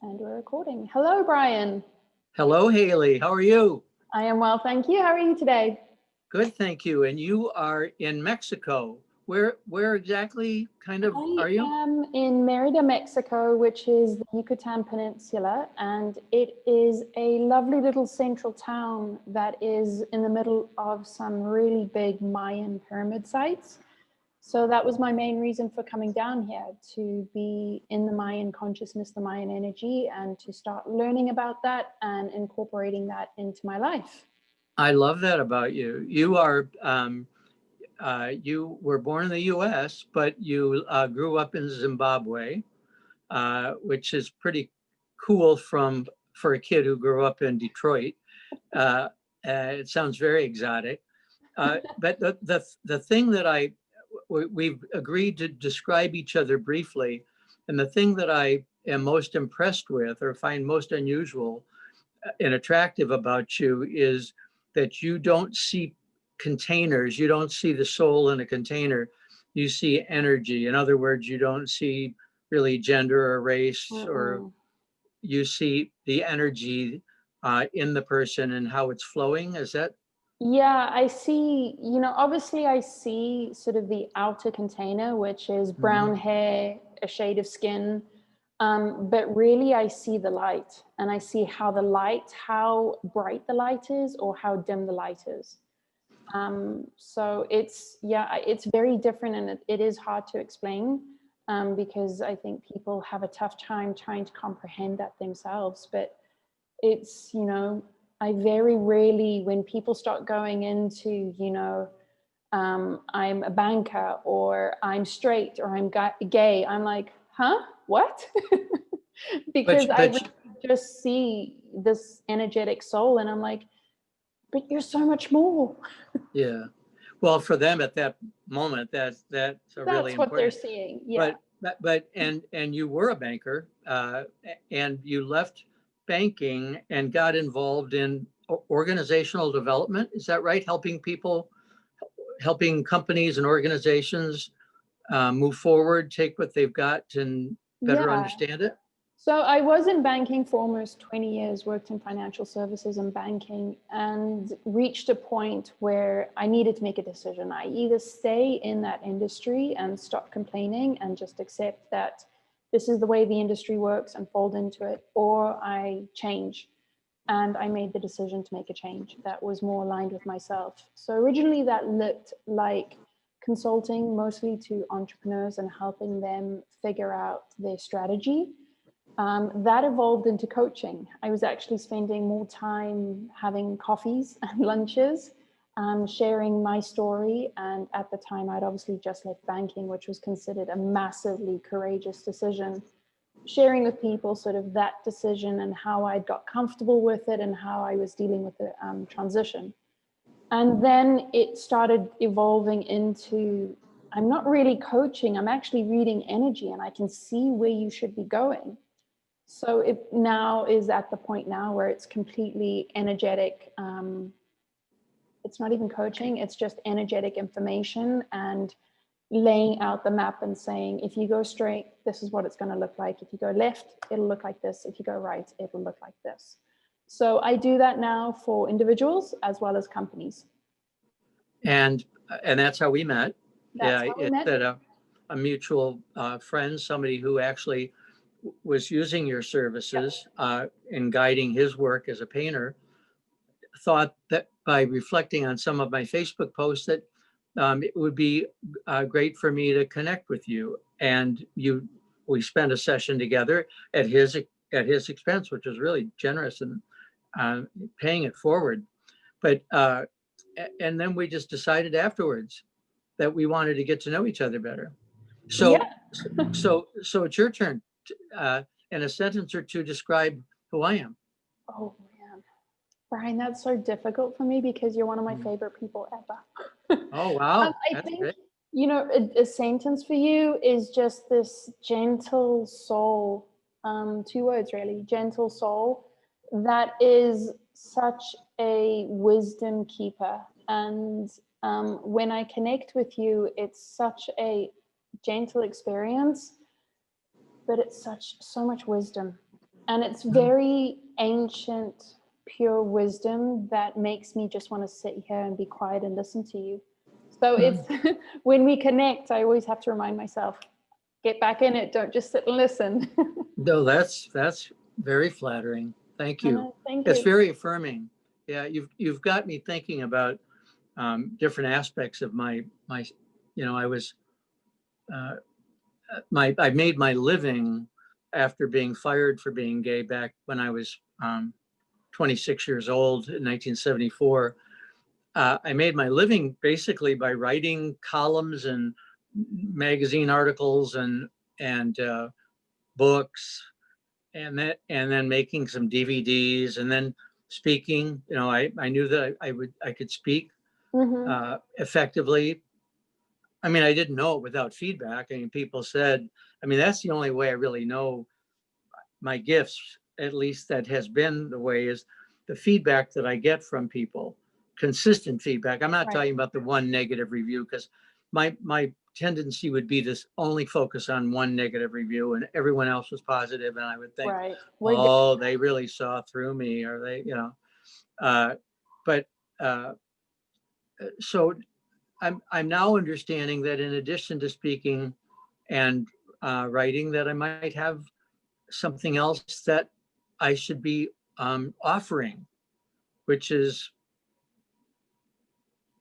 And we're recording. Hello, Brian. Hello, Haley. How are you? I am well, thank you. How are you today? Good, thank you. And you are in Mexico. Where exactly kind of I are you? am in Merida, Mexico, which is the Yucatan Peninsula, and it is a lovely little central town that is in the middle of some really big Mayan pyramid sites. So that was my main reason for coming down here, to be in the Mayan consciousness, the Mayan energy, and to start learning about that and incorporating that into my life. I love that about you. You were born in the U.S., but you grew up in Zimbabwe, which is pretty cool for a kid who grew up in Detroit. It sounds very exotic. But the thing that we've agreed to describe each other briefly, and the thing that I am most impressed with or find most unusual and attractive about you is that you don't see containers. You don't see the soul in a container. You see energy. In other words, you don't see really gender or race, or Mm-mm. you see the energy in the person and how it's flowing. Is that? Yeah, I see, obviously I see sort of the outer container, which is brown Mhm. hair, a shade of skin. But really I see the light, and I see how bright the light is or how dim the light is. So it's very different, and it is hard to explain, because I think people have a tough time trying to comprehend that themselves. But it's, I very rarely, when people start going into, I'm a banker, or I'm straight, or I'm gay, I'm like, huh, what? But Because I but really just see this energetic soul, and I'm like, but you're so much more. yeah. Well, for them at that moment, that's a really That's what they're important. seeing. Yeah. But you were a banker, and you left banking and got involved in organizational development. Is that right? Helping people, helping companies and organizations move forward, take what they've got and better Yeah. understand it. So I was in banking for almost 20 years, worked in financial services and banking, and reached a point where I needed to make a decision. I either stay in that industry and stop complaining and just accept that this is the way the industry works and fold into it, or I change. And I made the decision to make a change that was more aligned with myself. So originally that looked like consulting mostly to entrepreneurs and helping them figure out their strategy. That evolved into coaching. I was actually spending more time having coffees and lunches, sharing my story. And at the time, I'd obviously just left banking, which was considered a massively courageous decision. Sharing with people sort of that decision and how I'd got comfortable with it and how I was dealing with the transition. And then it started evolving into, I'm not really coaching, I'm actually reading energy, and I can see where you should be going. So it now is at the point now where it's completely energetic. It's not even coaching, it's just energetic information and laying out the map and saying, if you go straight, this is what it's going to look like. If you go left, it'll look like this. If you go right, it'll look like this. So I do that now for individuals as well as companies. And and that's how we met. That's Yeah, how we it's met. that a mutual friend, somebody who actually was using your Yep. services in guiding his work as a painter, thought that by reflecting on some of my Facebook posts that it would be great for me to connect with you. And we spent a session together at his expense, which was really generous and paying it forward. But and then we just decided afterwards that we wanted to get to know each other better. Yeah. So so it's your turn. Uh, in a sentence or two, describe who I am. Oh man, Brian, that's so difficult for me because you're one of my favorite people ever. Oh wow, I that's think, great. a sentence for you is just this gentle soul. Two words really, gentle soul. That is such a wisdom keeper. And when I connect with you, it's such a gentle experience, but it's so much wisdom. And it's very ancient, pure wisdom that makes me just want to sit here and be quiet and listen to you. So it's when we connect, I always have to remind myself, get back in it. Don't just sit and listen. No, that's very flattering. Thank you. Thank It's you. very affirming. Yeah, you've got me thinking about different aspects of my, I was, I made my living after being fired for being gay back when I was 26 years old in 1974. I made my living basically by writing columns and magazine articles and books, and then making some DVDs, and then speaking. I knew that I could speak effectively. I mean, I didn't know it without feedback. I mean, people said, I mean, that's the only way I really know my gifts, at least that has been the way, is the feedback that I get from people, consistent feedback. I'm not Right. talking about the one negative review, because my tendency would be to only focus on one negative review and everyone else was positive, and I would think, Right. oh, they really saw through me, or they, but so I'm now understanding that in addition to speaking and writing, that I might have something else that I should be offering, which is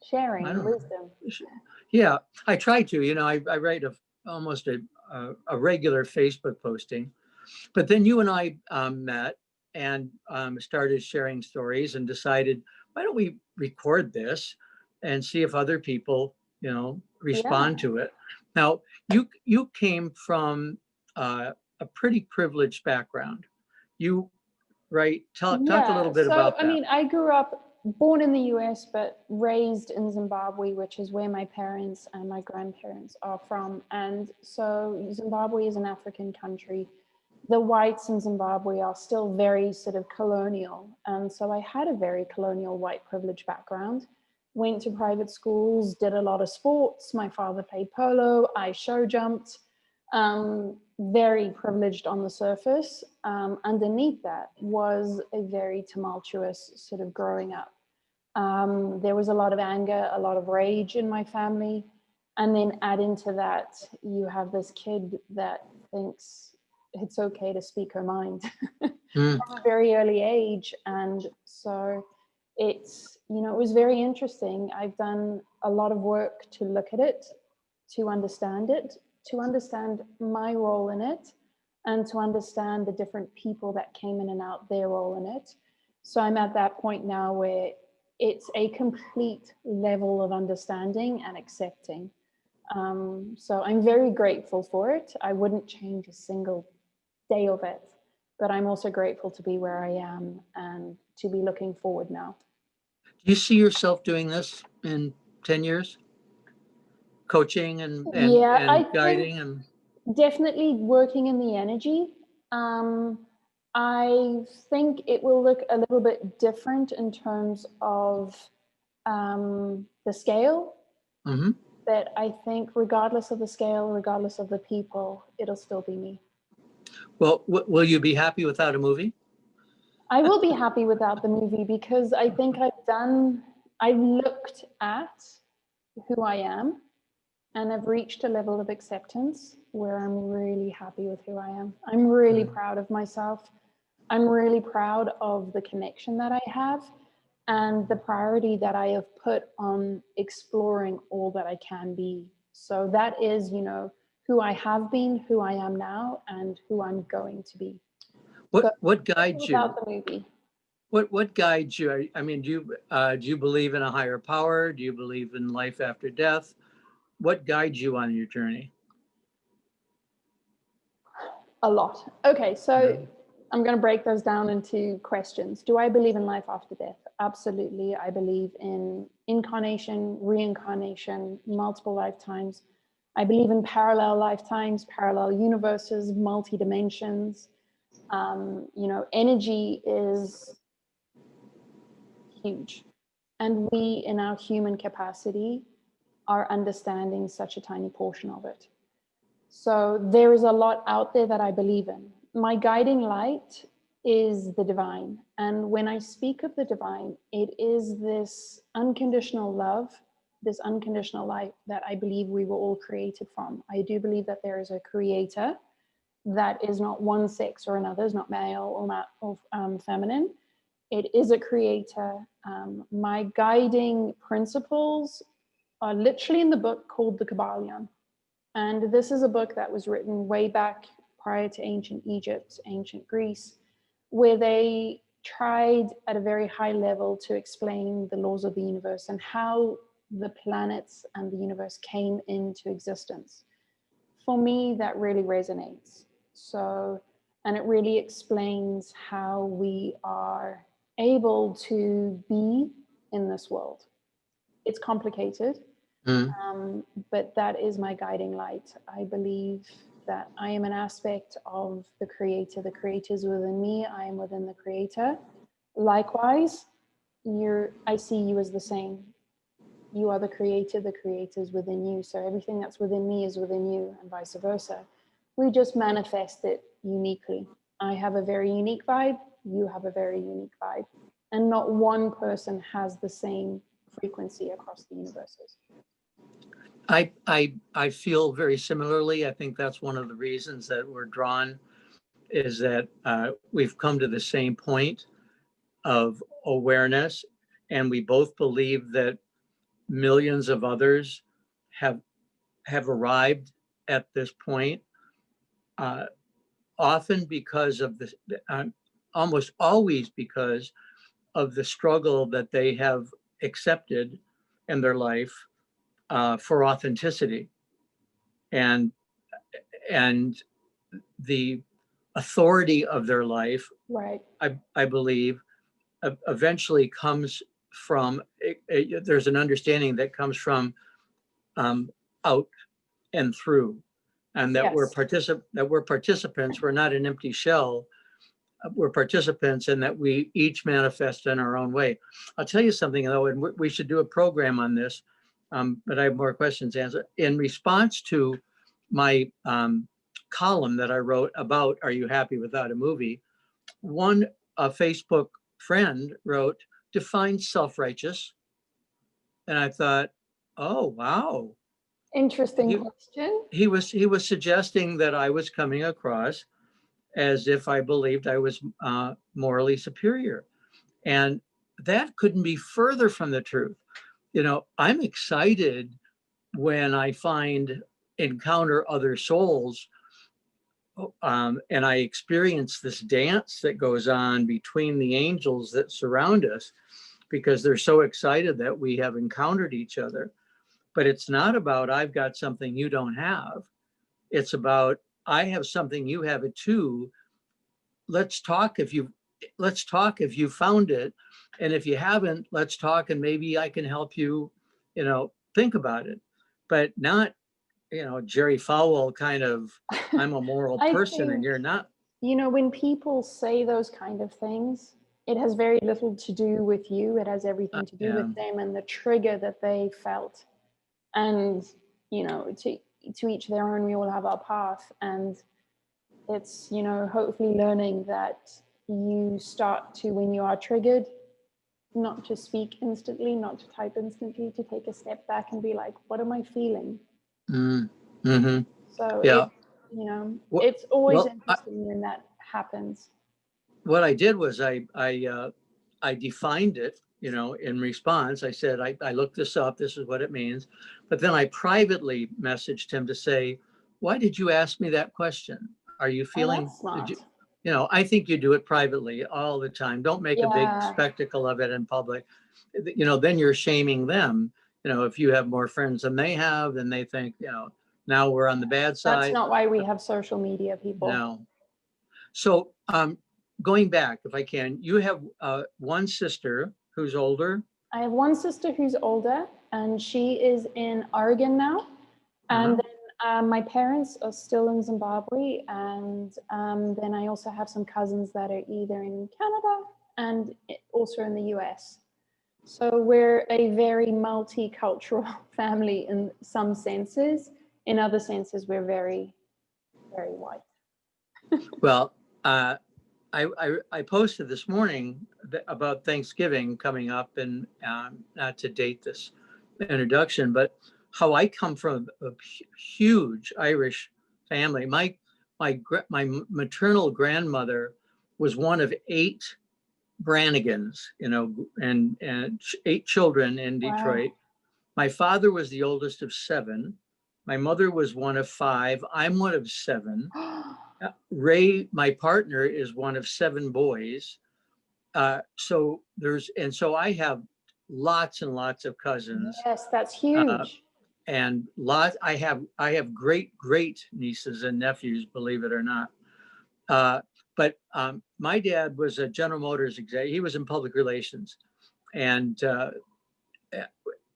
Sharing I don't wisdom. know. Yeah, I try to. I write almost a regular Facebook posting, but then you and I met and started sharing stories and decided, why don't we record this and see if other people, respond to it. Now, you came from a pretty privileged background. You, right? Talk a little bit So, about I that. mean, I grew up born in the US, but raised in Zimbabwe, which is where my parents and my grandparents are from. And so Zimbabwe is an African country. The whites in Zimbabwe are still very sort of colonial. And so I had a very colonial white privilege background. Went to private schools, did a lot of sports. My father played polo, I show jumped. Very privileged on the surface. Underneath that was a very tumultuous sort of growing up. There was a lot of anger, a lot of rage in my family. And then add into that, you have this kid that thinks it's okay to speak her mind from a very early age. And so it was very interesting. I've done a lot of work to look at it, to understand it, to understand my role in it, and to understand the different people that came in and out their role in it. So I'm at that point now where it's a complete level of understanding and accepting. So I'm very grateful for it. I wouldn't change a single day of it, but I'm also grateful to be where I am and to be looking forward now. Do you see yourself doing this in 10 years? Coaching and guiding and definitely working in the energy. I think it will look a little bit different in terms of the scale. But I think regardless of the scale, regardless of the people, it'll still be me. Well, will you be happy without a movie? I will be happy without the movie, because I think I've looked at who I am, and I've reached a level of acceptance where I'm really happy with who I am. I'm really proud of myself. I'm really proud of the connection that I have and the priority that I have put on exploring all that I can be. So that is, who I have been, who I am now, and who I'm going to be. What guides you? Without the movie. What guides you? I mean, do you believe in a higher power? Do you believe in life after death? What guides you on your journey? A lot. Okay, so I'm going to break those down into questions. Do I believe in life after death? Absolutely. I believe in incarnation, reincarnation, multiple lifetimes. I believe in parallel lifetimes, parallel universes, multi-dimensions. Energy is huge. And we, in our human capacity, are understanding such a tiny portion of it. So there is a lot out there that I believe in. My guiding light is the divine. And when I speak of the divine, it is this unconditional love, this unconditional life that I believe we were all created from. I do believe that there is a creator that is not one sex or another, is not male or not feminine. It is a creator. My guiding principles are literally in the book called the Kabbalion. And this is a book that was written way back prior to ancient Egypt, ancient Greece, where they tried at a very high level to explain the laws of the universe and how the planets and the universe came into existence. For me, that really resonates. So, and it really explains how we are able to be in this world. It's complicated, but that is my guiding light. I believe that I am an aspect of the creator. The creator is within me. I am within the creator. Likewise, I see you as the same. You are the creator is within you. So everything that's within me is within you, and vice versa. We just manifest it uniquely. I have a very unique vibe. You have a very unique vibe. And not one person has the same frequency across the universes. I feel very similarly. I think that's one of the reasons that we're drawn, is that we've come to the same point of awareness, and we both believe that millions of others have arrived at this point, often because of the almost always because of the struggle that they have accepted in their life for authenticity, and the authority of their life, right? I believe, eventually comes from, there's an understanding that comes from out and through, and that Yes. we're participants. We're not an empty shell. We're participants, and that we each manifest in our own way. I'll tell you something, though, and we should do a program on this, but I have more questions to answer. In response to my column that I wrote about "Are you happy without a movie?" a Facebook friend wrote, "Define self-righteous," and I thought, "Oh, wow." Interesting question. He was suggesting that I was coming across as if I believed I was morally superior, and that couldn't be further from the truth. I'm excited when I encounter other souls, and I experience this dance that goes on between the angels that surround us, because they're so excited that we have encountered each other. But it's not about I've got something you don't have. It's about I have something, you have it too. Let's talk if you found it, and if you haven't, let's talk, and maybe I can help you, think about it, but not, Jerry Falwell kind of, I'm a moral person and you're not. When people say those kind of things, it has very little to do with you. It has everything to do with them and the trigger that they felt. And, to each their own, we all have our path. And it's, hopefully learning that you start to, when you are triggered, not to speak instantly, not to type instantly, to take a step back and be like, what am I feeling? Mm-hmm. So yeah. it's always interesting when that happens. What I did was I defined it, in response. I said, I looked this up, this is what it means. But then I privately messaged him to say, why did you ask me that question? Are you feeling, that's smart. I think you do it privately all the time. Don't make a big spectacle of it in public. Then you're shaming them. If you have more friends than they have, then they think, now we're on the bad side. That's not why we have social media, people. No. So going back, if I can, you have one sister who's older. I have one sister who's older, and she is in Oregon now. And then my parents are still in Zimbabwe. And then I also have some cousins that are either in Canada and also in the US. So we're a very multicultural family in some senses. In other senses, we're very, very white. Well, I posted this morning about Thanksgiving coming up, and not to date this introduction, but how I come from a huge Irish family. My maternal grandmother was one of 8 Brannigans, and 8 children in Wow. Detroit. My father was the oldest of 7. My mother was one of 5. I'm one of 7. Ray, my partner, is one of 7 boys. So I have lots and lots of cousins, Yes, that's uh, huge. and I have great nieces and nephews, believe it or not. Uh, but my dad was a General Motors executive. He was in public relations, and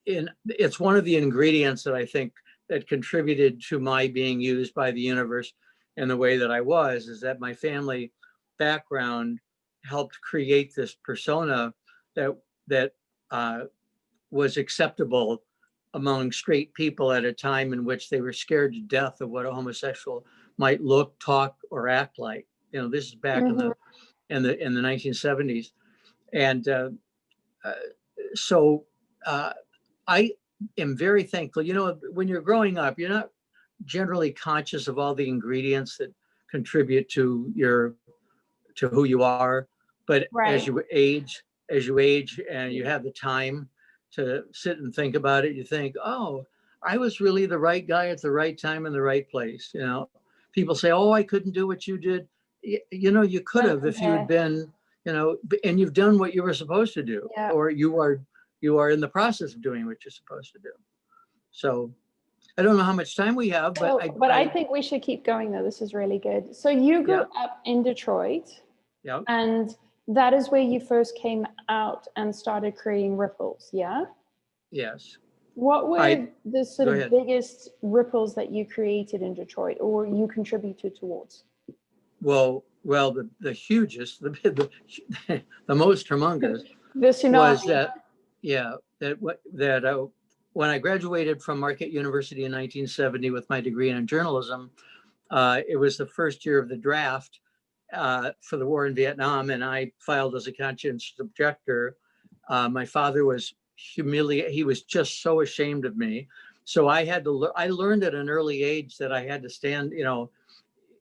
it's one of the ingredients that I think that contributed to my being used by the universe in the way that I was, is that my family background helped create this persona that was acceptable among straight people at a time in which they were scared to death of what a homosexual might look, talk, or act like. This is back in Mhm. the 1970s, and uh, so I am very thankful. When you're growing up, you're not generally conscious of all the ingredients that contribute to who you are. But Right. as you age and you have the time to sit and think about it, you think, oh, I was really the right guy at the right time in the right place. People say, oh, I couldn't do what you did. You could Don't have if you had compare. been, and you've done what you were supposed to do, Yeah. or you are in the process of doing what you're supposed to do. So I don't know how much time we have, but Oh, but I think we should keep going though. This is really good. So you grew yeah, up in Detroit, yeah, and that is where you first came out and started creating ripples, yeah? yes. What I were the sort Go of ahead. biggest ripples that you created in Detroit or you contributed towards? Well, the hugest, the most humongous The was tsunami. that, yeah, when I graduated from Marquette University in 1970 with my degree in journalism, it was the first year of the draft for the war in Vietnam, and I filed as a conscientious objector. My father was humiliated. He was just so ashamed of me. So I learned at an early age that I had to stand,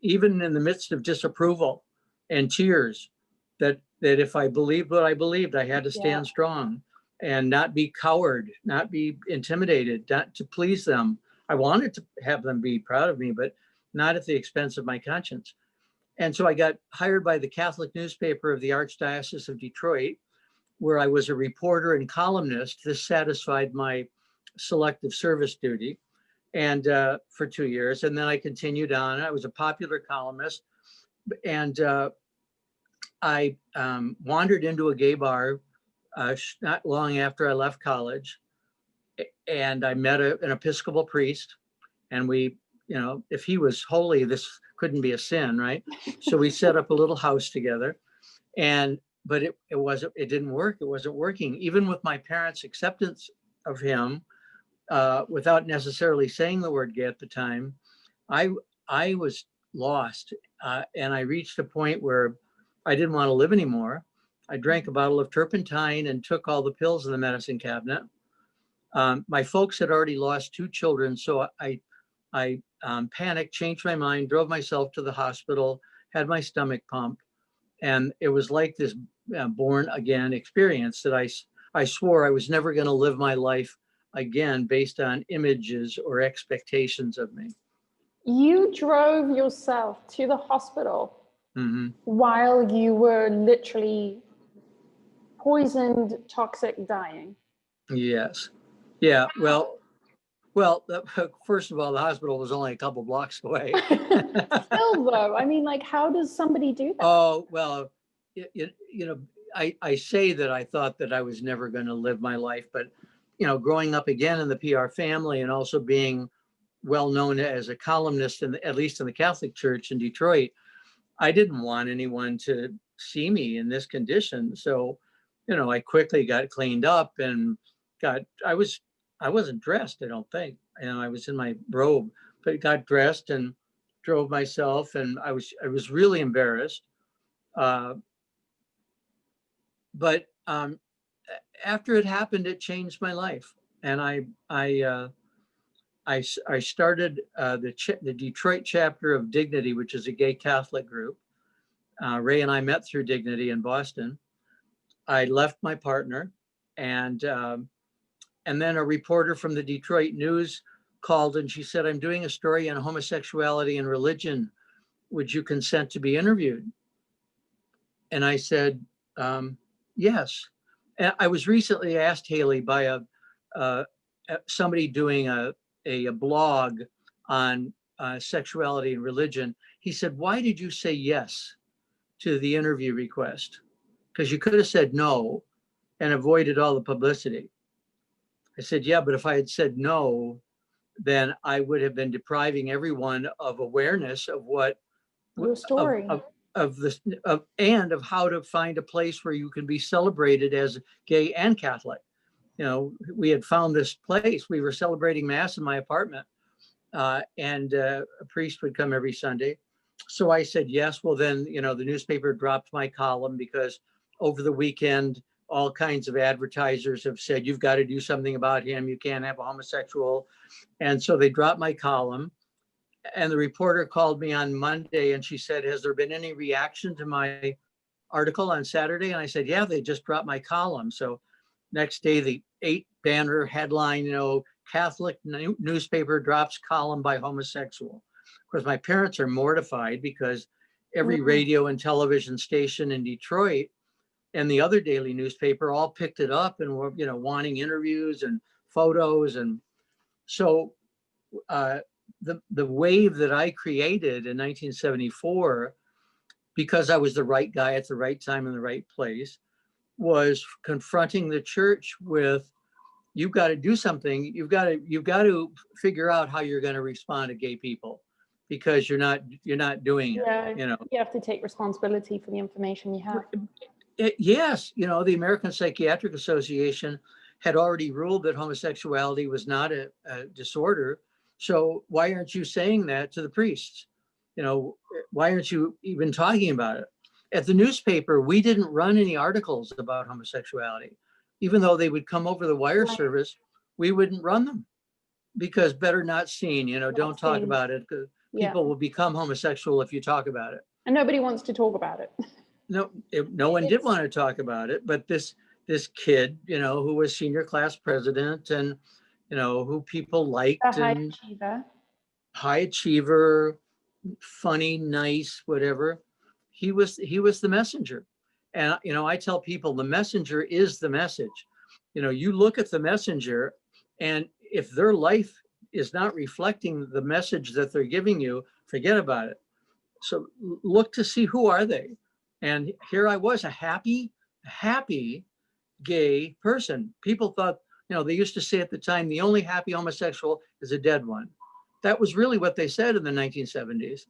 even in the midst of disapproval and tears, that if I believed what I believed, I had to Yeah. stand strong and not be coward, not be intimidated, not to please them. I wanted to have them be proud of me, but not at the expense of my conscience. And so I got hired by the Catholic newspaper of the Archdiocese of Detroit, where I was a reporter and columnist. This satisfied my selective service duty, and for 2 years. And then I continued on. I was a popular columnist, and I wandered into a gay bar not long after I left college, and I met an Episcopal priest, and if he was holy, this couldn't be a sin, right? So we set up a little house together, but it didn't work. It wasn't working, even with my parents' acceptance of him, without necessarily saying the word gay at the time. I I was lost, and I reached a point where I didn't want to live anymore. I drank a bottle of turpentine and took all the pills in the medicine cabinet. My folks had already lost 2 children, so I panicked, changed my mind, drove myself to the hospital, had my stomach pumped, and it was like this born again experience that I swore I was never going to live my life again based on images or expectations of me. You drove yourself to the hospital Hmm. while you were literally poisoned, toxic, dying. Yes. Yeah. Well. First of all, the hospital was only a couple blocks away. Still, though, I mean, like, how does somebody do that? Oh well, I say that I thought that I was never going to live my life, but growing up again in the PR family and also being well known as a columnist, at least in the Catholic Church in Detroit, I didn't want anyone to see me in this condition. So, I quickly got cleaned up and got, I wasn't dressed, I don't think. I was in my robe, but got dressed and drove myself. And I was really embarrassed. Uh, but after it happened, it changed my life. And I started the Detroit chapter of Dignity, which is a gay Catholic group. Ray and I met through Dignity in Boston. I left my partner, and then a reporter from the Detroit News called, and she said, "I'm doing a story on homosexuality and religion. Would you consent to be interviewed?" And I said, yes. And I was recently asked, Hayley, by somebody doing a blog on sexuality and religion. He said, "Why did you say yes to the interview request? Because you could have said no and avoided all the publicity." I said, "Yeah, but if I had said no, then I would have been depriving everyone of awareness of what Your story. of this and of how to find a place where you can be celebrated as gay and Catholic." You know, we had found this place. We were celebrating Mass in my apartment, and a priest would come every Sunday. So I said yes. Well, then, you know, the newspaper dropped my column because over the weekend, all kinds of advertisers have said, "You've got to do something about him. You can't have a homosexual." And so they dropped my column. And the reporter called me on Monday and she said, "Has there been any reaction to my article on Saturday?" And I said, "Yeah, they just dropped my column." So next day, the 8-banner headline, you know, Catholic newspaper drops column by homosexual. Of course, my parents are mortified because every radio and television station in Detroit and the other daily newspaper all picked it up and were, you know, wanting interviews and photos. And so the wave that I created in 1974, because I was the right guy at the right time in the right place, was confronting the church with, "You've got to do something. You've got to figure out how you're going to respond to gay people, because you're not doing it." Yeah, You know, you have to take responsibility for the information you have. yes, you know, the American Psychiatric Association had already ruled that homosexuality was not a disorder. So why aren't you saying that to the priests? You know, why aren't you even talking about it? At the newspaper, we didn't run any articles about homosexuality. Even though they would come over the wire Right. service, we wouldn't run them because better not seen, you know, don't talk seen. about it, because Yeah. people will become homosexual if you talk about it. And nobody wants to talk about it. No one did want to talk about it, but this kid, you know, who was senior class president and, you know, who people liked, A high and achiever. high achiever, funny, nice, whatever, he was the messenger. And, you know, I tell people the messenger is the message. You know, you look at the messenger, and if their life is not reflecting the message that they're giving you, forget about it. So look to see, who are they? And here I was, a happy gay person. People thought, you know, they used to say at the time, the only happy homosexual is a dead one. That was really what they said in the 1970s.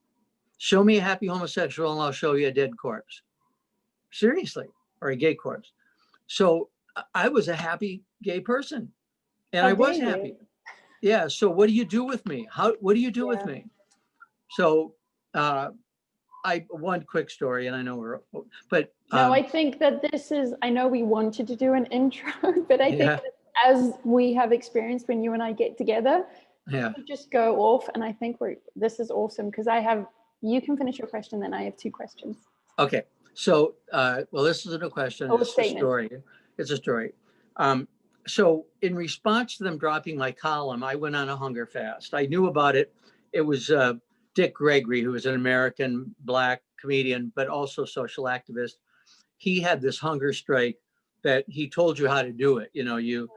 Show me a happy homosexual and I'll show you a dead corpse. Seriously, or a gay corpse. So I was a happy gay person, and I was happy. Yeah. So what do you do with me? What do you do with me? So one quick story, and I know but no, I think that this is, I know we wanted to do an intro, but I think that as we have experienced when you and I get together, we just go off, and I think this is awesome, because you can finish your question, then I have 2 questions. Okay. So, well, this isn't a question, it's a story. It's a story. So in response to them dropping my column, I went on a hunger fast. I knew about it. It was Dick Gregory, who was an American Black comedian, but also social activist. He had this hunger strike that he told you how to do it. You know,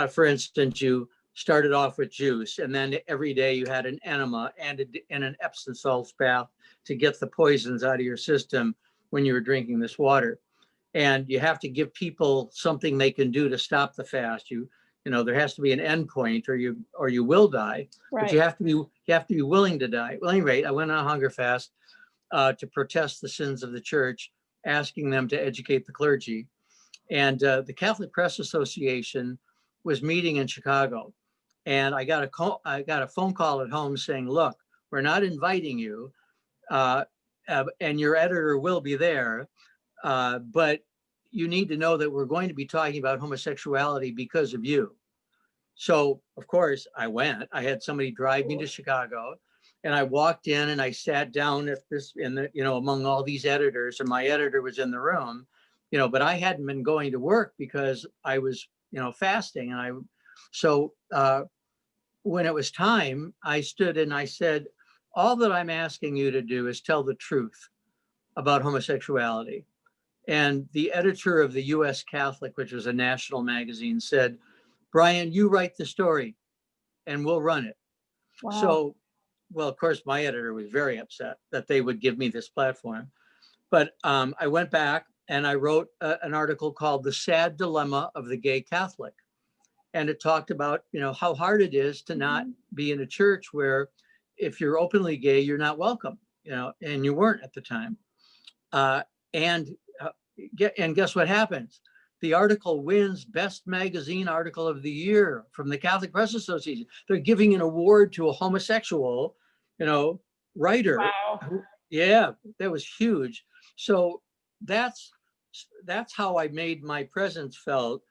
for instance, you started off with juice, and then every day you had an enema and an Epsom salts bath to get the poisons out of your system when you were drinking this water. And you have to give people something they can do to stop the fast. You know, there has to be an end point, or you will die. Right. But you have to be willing to die. Well, at any rate, I went on a hunger fast to protest the sins of the church, asking them to educate the clergy. And the Catholic Press Association was meeting in Chicago, and I got a phone call at home saying, "Look, we're not inviting you. and your editor will be there. But you need to know that we're going to be talking about homosexuality because of you. So, of course, I went. I had somebody drive me to Chicago, and I walked in and I sat down at this among all these editors, and my editor was in the room, but I hadn't been going to work because I was, fasting. And when it was time, I stood and I said, all that I'm asking you to do is tell the truth about homosexuality. And the editor of the US Catholic, which was a national magazine, said, Brian, you write the story and we'll run it. Wow. So, well, of course, my editor was very upset that they would give me this platform. But I went back and I wrote an article called The Sad Dilemma of the Gay Catholic. And it talked about, how hard it is to not be in a church where if you're openly gay, you're not welcome, and you weren't at the time. And guess what happens? The article wins Best Magazine Article of the Year from the Catholic Press Association. They're giving an award to a homosexual, writer. Wow. Yeah, that was huge. So that's how I made my presence felt.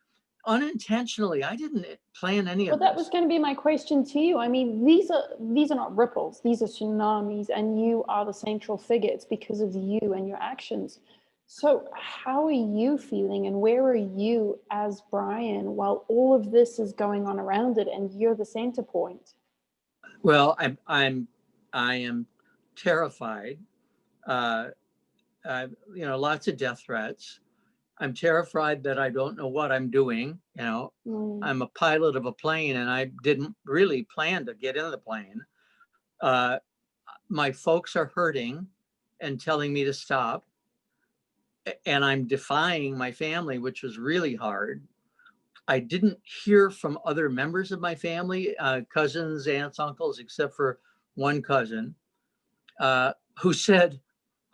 Unintentionally. I didn't plan any of this. Well, that was going to be my question to you. I mean, these are not ripples, these are tsunamis, and you are the central figure. It's because of you and your actions. So how are you feeling, and where are you as Brian while all of this is going on around it and you're the center point? Well, I am terrified. Lots of death threats. I'm terrified that I don't know what I'm doing. I'm a pilot of a plane and I didn't really plan to get in the plane. My folks are hurting and telling me to stop. And I'm defying my family, which was really hard. I didn't hear from other members of my family, cousins, aunts, uncles, except for one cousin who said,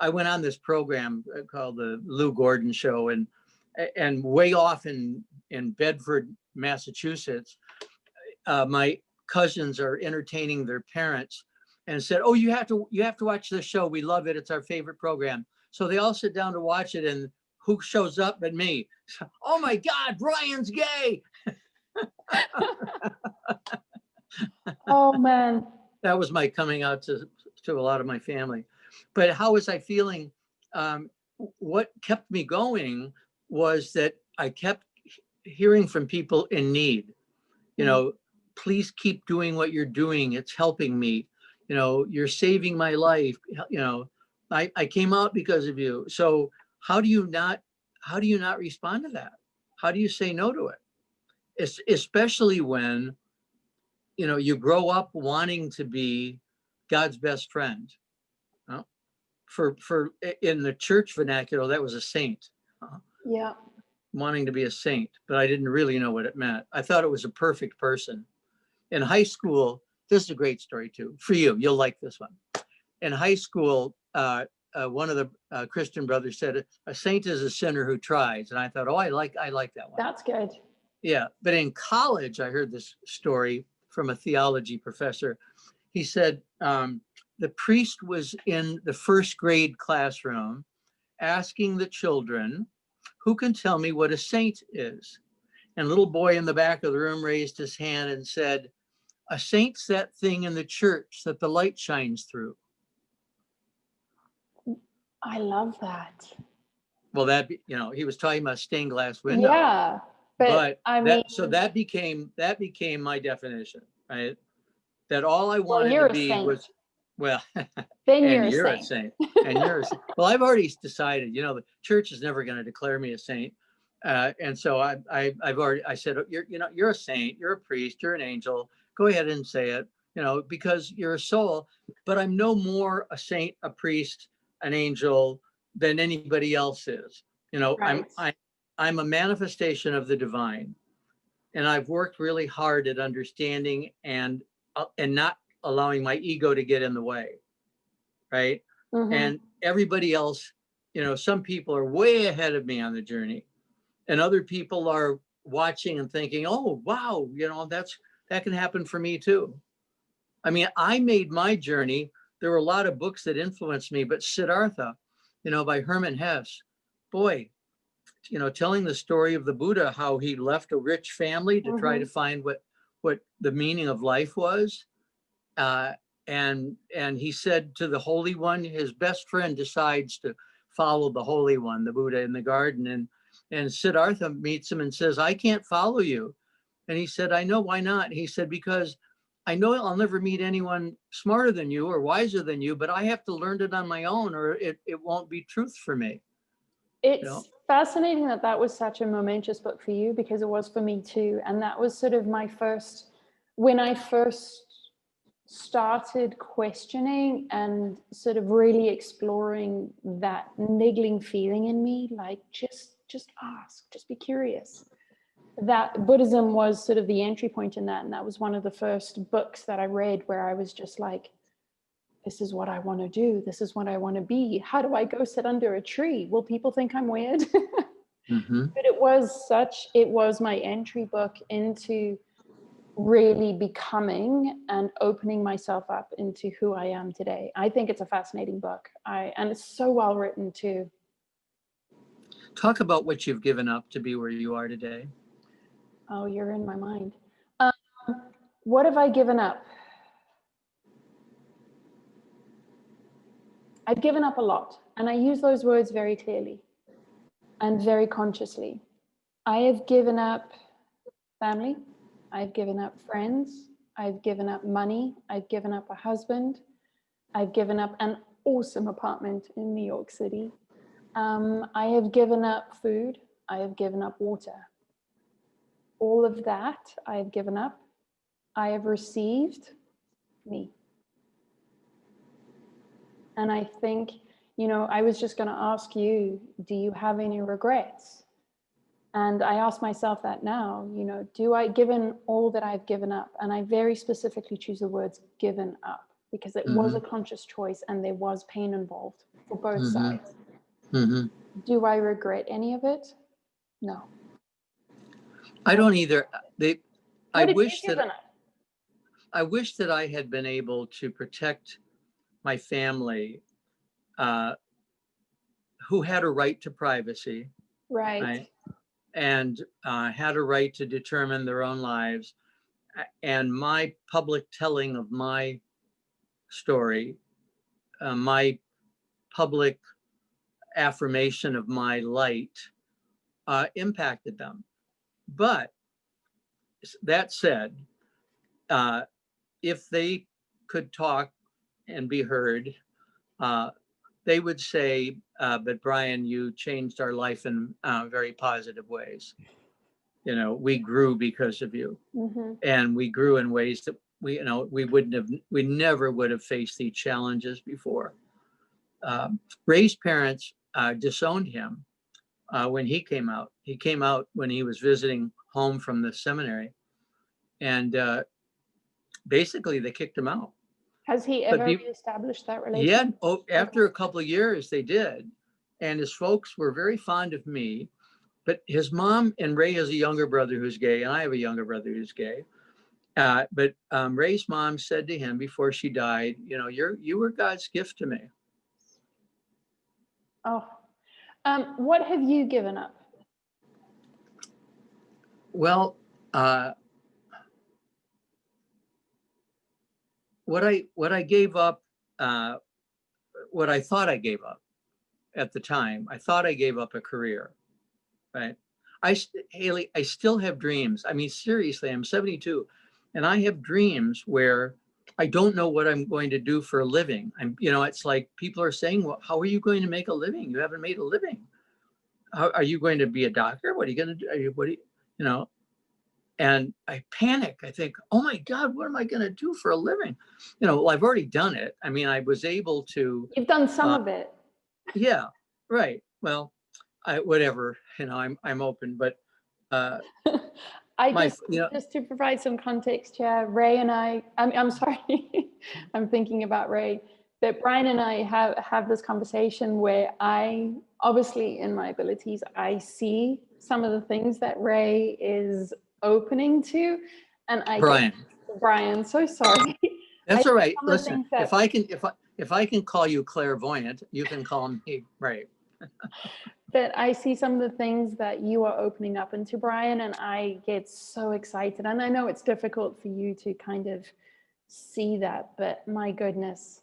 I went on this program called the Lou Gordon Show, and way off in Bedford, Massachusetts, my cousins are entertaining their parents and said, oh, you have to watch this show. We love it. It's our favorite program. So they all sit down to watch it, and who shows up but me? Oh my God, Brian's gay. Oh man. That was my coming out to a lot of my family. But how was I feeling? What kept me going was that I kept hearing from people in need. Please keep doing what you're doing. It's helping me. You're saving my life. I came out because of you. So how do you not respond to that? How do you say no to it? Especially when, you grow up wanting to be God's best friend. For in the church vernacular, that was a saint. Yeah. Wanting to be a saint, but I didn't really know what it meant. I thought it was a perfect person. In high school, this is a great story too. For you, you'll like this one. In high school, one of the Christian brothers said, "A saint is a sinner who tries," and I thought, "Oh, I like that one." That's good. Yeah, but in college, I heard this story from a theology professor. He said the priest was in the first grade classroom asking the children, "Who can tell me what a saint is?" And a little boy in the back of the room raised his hand and said, "A saint's that thing in the church that the light shines through." I love that. Well, he was talking about stained glass window. Yeah, but I mean, so that became my definition, right? That all I wanted to be was, well, then and you're a saint. And you're a saint. Well, I've already decided, the church is never going to declare me a saint. And so I said, you're a saint, you're a priest, you're an angel. Go ahead and say it, because you're a soul. But I'm no more a saint, a priest, an angel than anybody else is. Right. I'm a manifestation of the divine, and I've worked really hard at understanding and not allowing my ego to get in the way, right? Mm-hmm. And everybody else, some people are way ahead of me on the journey, and other people are watching and thinking, "Oh, wow, that can happen for me too." I mean, I made my journey there were a lot of books that influenced me, but Siddhartha, by Hermann Hesse, boy, telling the story of the Buddha, how he left a rich family to try to find what the meaning of life was. And he said to the Holy One, his best friend decides to follow the Holy One, the Buddha, in the garden. And Siddhartha meets him and says, I can't follow you. And he said, I know, why not? He said, because I know I'll never meet anyone smarter than you or wiser than you, but I have to learn it on my own, or it won't be truth for me. It's fascinating that was such a momentous book for you, because it was for me too. And that was sort of when I first started questioning and sort of really exploring that niggling feeling in me, like just ask, just be curious. That Buddhism was sort of the entry point in that. And that was one of the first books that I read where I was just like, this is what I want to do. This is what I want to be. How do I go sit under a tree? Will people think I'm weird? But it was my entry book into really becoming and opening myself up into who I am today. I think it's a fascinating book. And it's so well written too. Talk about what you've given up to be where you are today. Oh, you're in my mind. What have I given up? I've given up a lot, and I use those words very clearly and very consciously. I have given up family. I've given up friends. I've given up money. I've given up a husband. I've given up an awesome apartment in New York City. I have given up food. I have given up water. All of that I have given up. I have received me. And I think, I was just going to ask you, do you have any regrets? And I ask myself that now, given all that I've given up, and I very specifically choose the words given up, because it was a conscious choice and there was pain involved for both sides. Do I regret any of it? No. I don't either. I wish that I had been able to protect my family, who had a right to privacy, right? And had a right to determine their own lives. And my public telling of my story, my public affirmation of my light, impacted them. But that said, if they could talk and be heard, they would say, but Brian, you changed our life in very positive ways. We grew because of you. And we grew in ways that we never would have faced these challenges before. Ray's parents disowned him when he came out. He came out when he was visiting home from the seminary. And basically they kicked him out. Has he ever reestablished that relationship? Yeah, after a couple of years they did. And his folks were very fond of me. But his mom, and Ray has a younger brother who's gay, and I have a younger brother who's gay. But Ray's mom said to him before she died, you were God's gift to me. Oh, what have you given up? Well, what I gave up, what I thought I gave up at the time, I thought I gave up a career, right? Hayley, I still have dreams. I mean, seriously, I'm 72, and I have dreams where I don't know what I'm going to do for a living. It's like people are saying, well, how are you going to make a living? You haven't made a living. Are you going to be a doctor? What are you going to do? And I panic. I think, oh my God, what am I going to do for a living? Well, I've already done it. I mean, I was able to. You've done some of it. Yeah, right. Well, whatever, I'm open, but just to provide some context here, Ray and I'm sorry, I'm thinking about Ray, that Brian and I have this conversation where I, obviously in my abilities, I see some of the things that Ray is opening to, and Brian, so sorry. That's all right. Listen, if if I can call you clairvoyant, you can call me, right. But I see some of the things that you are opening up into, Brian, and I get so excited. And I know it's difficult for you to kind of see that, but my goodness,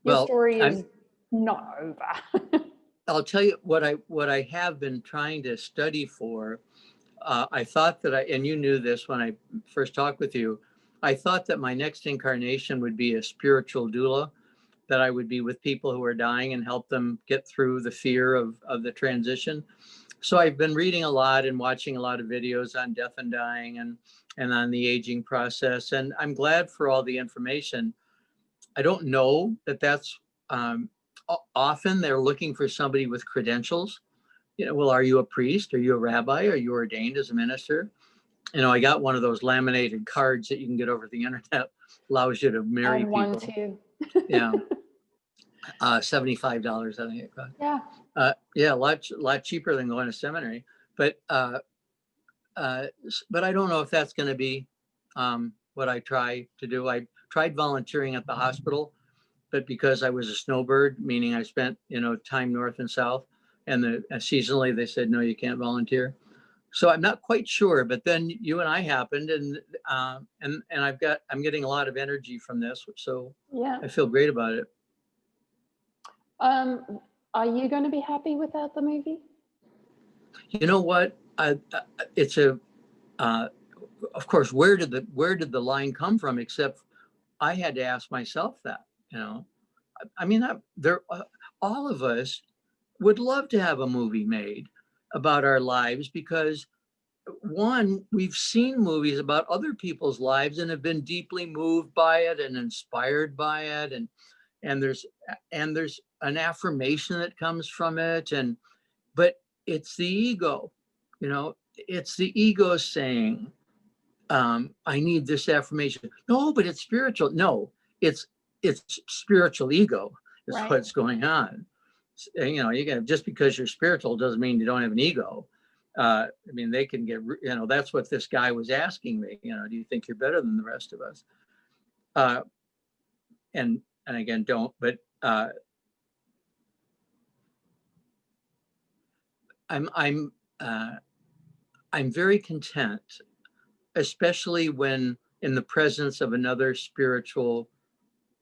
your Well, story is not over. I'll tell you what I have been trying to study for. I thought that and you knew this when I first talked with you, I thought that my next incarnation would be a spiritual doula, that I would be with people who are dying and help them get through the fear of the transition. So I've been reading a lot and watching a lot of videos on death and dying and on the aging process. And I'm glad for all the information. I don't know that that's often they're looking for somebody with credentials. Well, are you a priest? Are you a rabbi? Are you ordained as a minister? I got one of those laminated cards that you can get over the internet, allows you to marry people. I want to. Yeah. $75, I think it cost. Yeah. Yeah, a lot cheaper than going to seminary. But I don't know if that's going to be what I try to do. I tried volunteering at the hospital, but because I was a snowbird, meaning I spent time north and south, and seasonally they said no, you can't volunteer. So I'm not quite sure. But then you and I happened, and I'm getting a lot of energy from this, so Yeah. I feel great about it. Are you going to be happy without the movie? You know what? It's of course, where did the line come from? Except I had to ask myself that. I mean, all of us would love to have a movie made about our lives because, one, we've seen movies about other people's lives and have been deeply moved by it and inspired by it, and there's an affirmation that comes from it, but it's the ego, it's the ego saying, I need this affirmation. No, but it's spiritual. No, it's spiritual ego is Right. what's going on. You can, just because you're spiritual doesn't mean you don't have an ego. I mean, they can get, that's what this guy was asking me. Do you think you're better than the rest of us? And again, don't. But I'm very content, especially when in the presence of another spiritual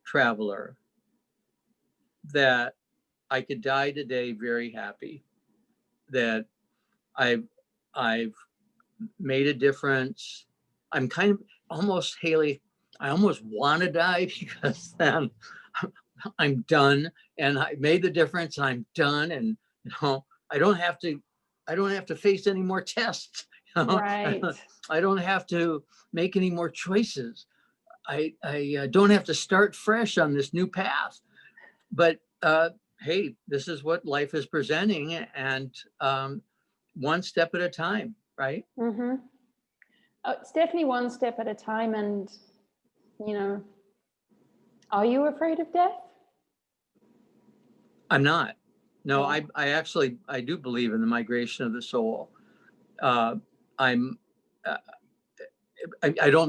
traveler, that I could die today very happy, that I've made a difference. I'm kind of almost, Hayley, I almost want to die because then I'm done and I made the difference and I'm done, and I don't have to face any more tests. Right. I don't have to make any more choices. I don't have to start fresh on this new path. But hey, this is what life is presenting, and one step at a time, right? Mm-hmm. It's definitely one step at a time. And, are you afraid of death? I'm not. No, Yeah. I do believe in the migration of the soul. I don't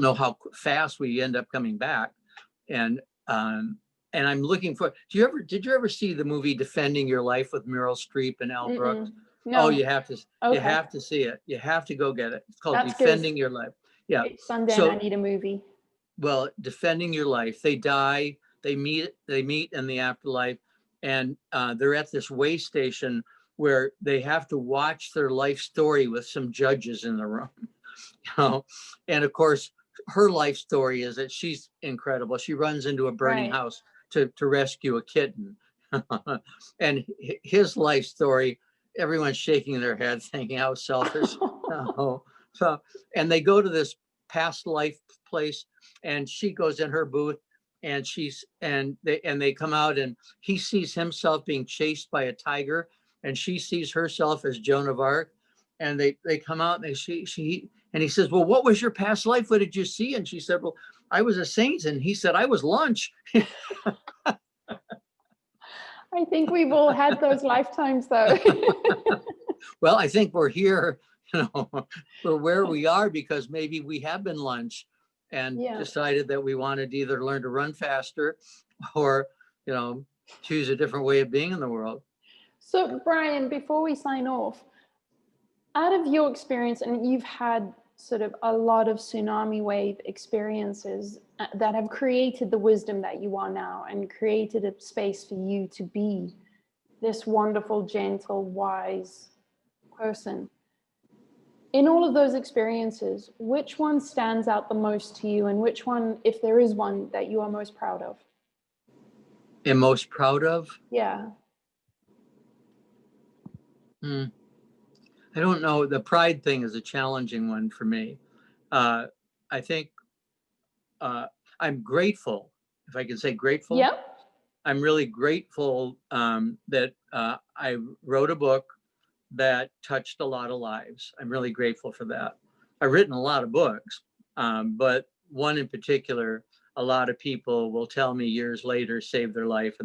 know how fast we end up coming back, and I'm looking for. Did you ever see the movie Defending Your Life with Meryl Streep and Al Brooks? No. Oh, you have to. Okay. You have to see it. You have to go get it. It's called That's Defending Your Life. Yeah. It's Sunday, So, and I need a movie. Well, Defending Your Life. They die. They meet in the afterlife, and they're at this way station where they have to watch their life story with some judges in the room. And of course, her life story is that she's incredible. She runs into a burning house to rescue a kitten. And his life story, everyone's shaking their head thinking how selfish. So, and they go to this past life place, and she goes in her booth, and they come out, and he sees himself being chased by a tiger, and she sees herself as Joan of Arc, and they come out, and and he says, well, what was your past life? What did you see? And she said, well, I was a saint. And he said, I was lunch. I think we've all had those lifetimes, though. Well, I think we're here, for where we are because maybe we have been lunch and decided that we wanted to either learn to run faster or, choose a different way of being in the world. So Brian, before we sign off, out of your experience, and you've had sort of a lot of tsunami wave experiences that have created the wisdom that you are now and created a space for you to be this wonderful, gentle, wise person. In all of those experiences, which one stands out the most to you, and which one, if there is one, that you are most proud of? And most proud of? Yeah. I don't know. The pride thing is a challenging one for me. I think I'm grateful, if I can say grateful. Yep. I'm really grateful that I wrote a book that touched a lot of lives. I'm really grateful for that. I've written a lot of books, but one in particular, a lot of people will tell me years later saved their life,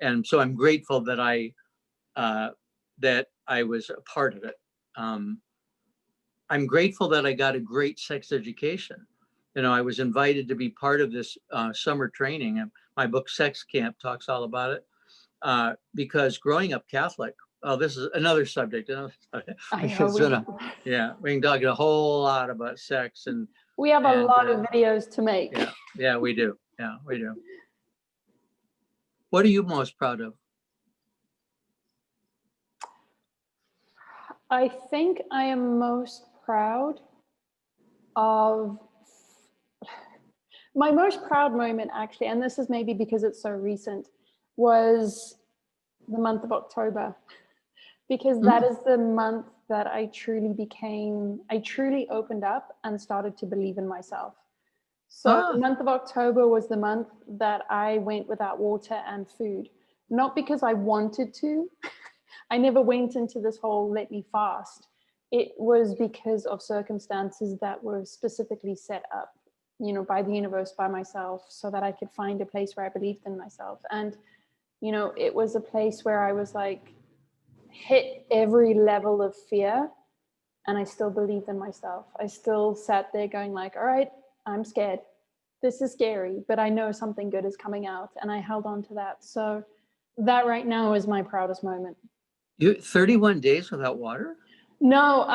and so I'm grateful that I was a part of it. I'm grateful that I got a great sex education. I was invited to be part of this summer training, and my book Sex Camp talks all about it, because growing up Catholic, this is another subject. I know Yeah, we can talk a whole lot about sex, and we have a lot of videos to make. Yeah, we do. Yeah, we do. What are you most proud of? I think I am most proud of my most proud moment, actually, and this is maybe because it's so recent, was the month of October, because that is the month that I truly opened up and started to believe in myself. So the month of October was the month that I went without water and food, not because I wanted to. I never went into this whole let me fast. It was because of circumstances that were specifically set up, by the universe, by myself, so that I could find a place where I believed in myself. And, it was a place where I was like, hit every level of fear, and I still believed in myself. I still sat there going like, all right, I'm scared. This is scary, but I know something good is coming out, and I held on to that. So that right now is my proudest moment. You 31 days without water? No,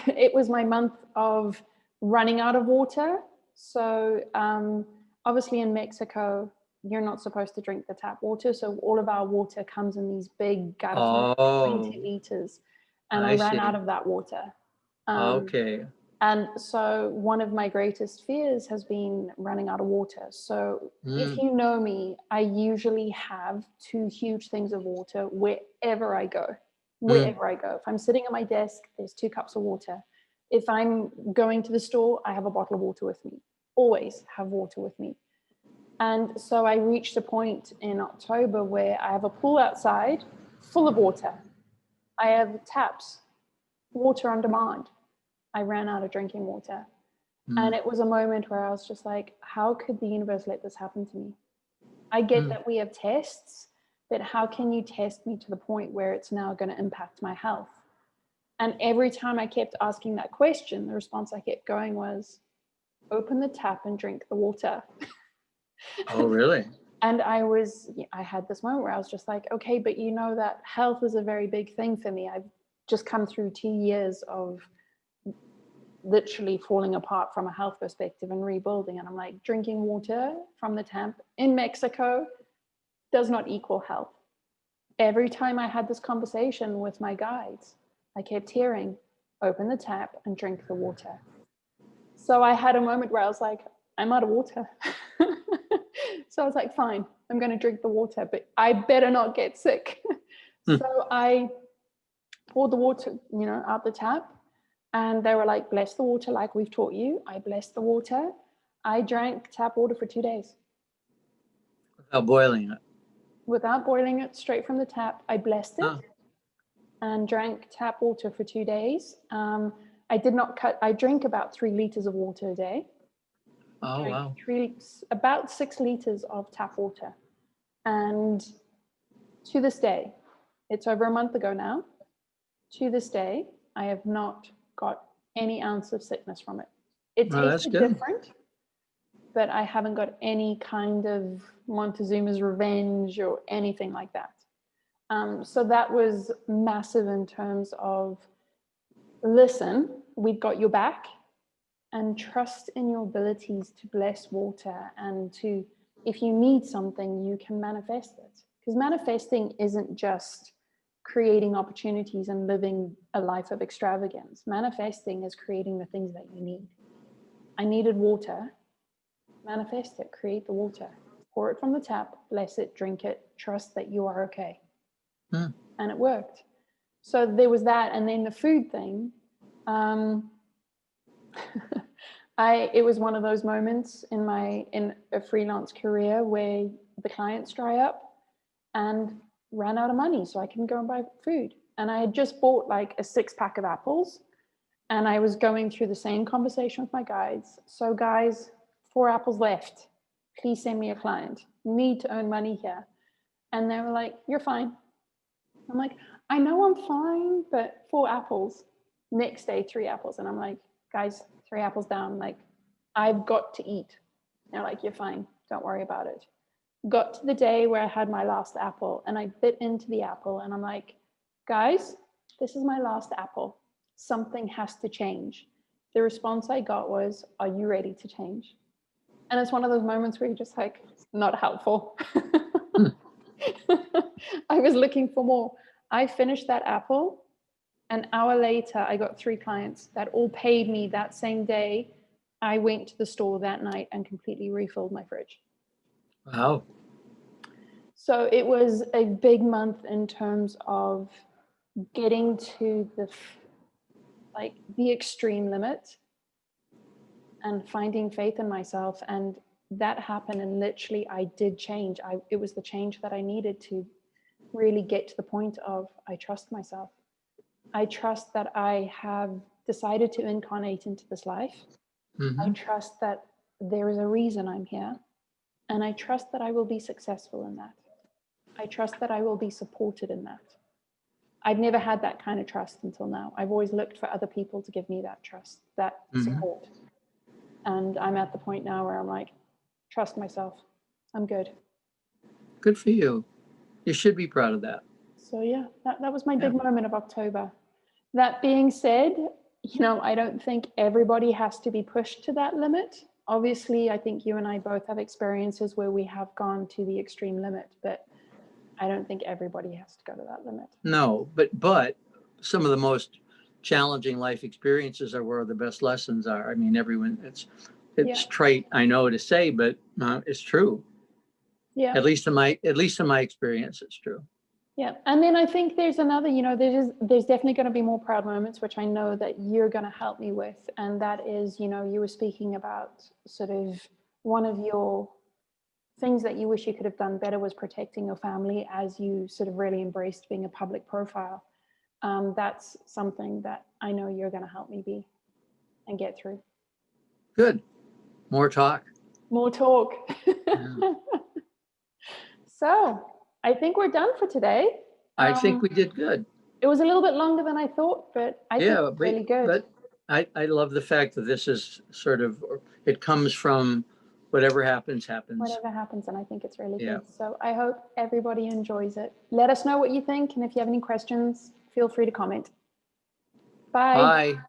it was my month of running out of water. So obviously in Mexico, you're not supposed to drink the tap water. So all of our water comes in these big gallons, 20 liters. And I ran out of that water. Okay. And so one of my greatest fears has been running out of water. So if you know me, I usually have 2 huge things of water wherever I go. Wherever I go. If I'm sitting at my desk, there's 2 cups of water. If I'm going to the store, I have a bottle of water with me. Always have water with me. And so I reached a point in October where I have a pool outside full of water. I have taps, water on demand. I ran out of drinking water. And it was a moment where I was just like, how could the universe let this happen to me? I get that we have tests, but how can you test me to the point where it's now going to impact my health? And every time I kept asking that question, the response I kept going was, open the tap and drink the water. Oh, really? And I had this moment where I was just like, okay, but that health is a very big thing for me. I've just come through 2 years of literally falling apart from a health perspective and rebuilding. And I'm like, drinking water from the tap in Mexico does not equal health. Every time I had this conversation with my guides, I kept hearing, open the tap and drink the water. So I had a moment where I was like, I'm out of water. So I was like, fine, I'm going to drink the water, but I better not get sick. So I poured the water, out the tap, and they were like, bless the water like we've taught you. I blessed the water. I drank tap water for 2 days. Without boiling it? Without boiling it, straight from the tap. I blessed it and drank tap water for 2 days. I drink about 3 liters of water a day. Oh, wow. About 6 liters of tap water. And to this day, it's over a month ago now, to this day, I have not got any ounce of sickness from it. It tasted different. but I haven't got any kind of Montezuma's revenge or anything like that. So that was massive in terms of, listen, we've got your back, and trust in your abilities to bless water, and to, if you need something, you can manifest it. Because manifesting isn't just creating opportunities and living a life of extravagance. Manifesting is creating the things that you need. I needed water. Manifest it, create the water, pour it from the tap, bless it, drink it, trust that you are okay. And it worked. So there was that. And then the food thing, it was one of those moments in a freelance career where the clients dry up and ran out of money, so I couldn't go and buy food. And I had just bought like a 6-pack of apples, and I was going through the same conversation with my guides. So guys, 4 apples left. Please send me a client. Need to earn money here. And they were like, you're fine. I'm like, I know I'm fine, but 4 apples. Next day, 3 apples. And I'm like, guys, 3 apples down. Like, I've got to eat. They're like, you're fine. Don't worry about it. Got to the day where I had my last apple, and I bit into the apple, and I'm like, guys, this is my last apple. Something has to change. The response I got was, are you ready to change? And it's one of those moments where you're just like, not helpful. I was looking for more. I finished that apple. An hour later, I got 3 clients that all paid me that same day. I went to the store that night and completely refilled my fridge. Wow. So it was a big month in terms of getting to the extreme limit and finding faith in myself. And that happened, and literally I did change. It was the change that I needed to really get to the point of, I trust myself. I trust that I have decided to incarnate into this life. I trust that there is a reason I'm here, and I trust that I will be successful in that. I trust that I will be supported in that. I've never had that kind of trust until now. I've always looked for other people to give me that trust, that support. And I'm at the point now where I'm like, trust myself. I'm good. Good for you. You should be proud of that. So yeah, that was my big moment of October. That being said, I don't think everybody has to be pushed to that limit. Obviously, I think you and I both have experiences where we have gone to the extreme limit, but I don't think everybody has to go to that limit. No, but some of the most challenging life experiences are where the best lessons are. I mean, everyone, it's trite, I know, to say, but it's true. Yeah. At least in my experience, it's true. Yeah. And then I think there's another, there's definitely going to be more proud moments, which I know that you're going to help me with. And that is, you were speaking about sort of one of your things that you wish you could have done better was protecting your family, as you sort of really embraced being a public profile. That's something that I know you're going to help me be and get through. Good. More talk. More talk. Yeah. So I think we're done for today. I think we did good. It was a little bit longer than I thought, but I think it's really good. But I love the fact that this is sort of, it comes from whatever happens. Whatever happens, and I think it's really good. So I hope everybody enjoys it. Let us know what you think, and if you have any questions, feel free to comment. Bye. Bye.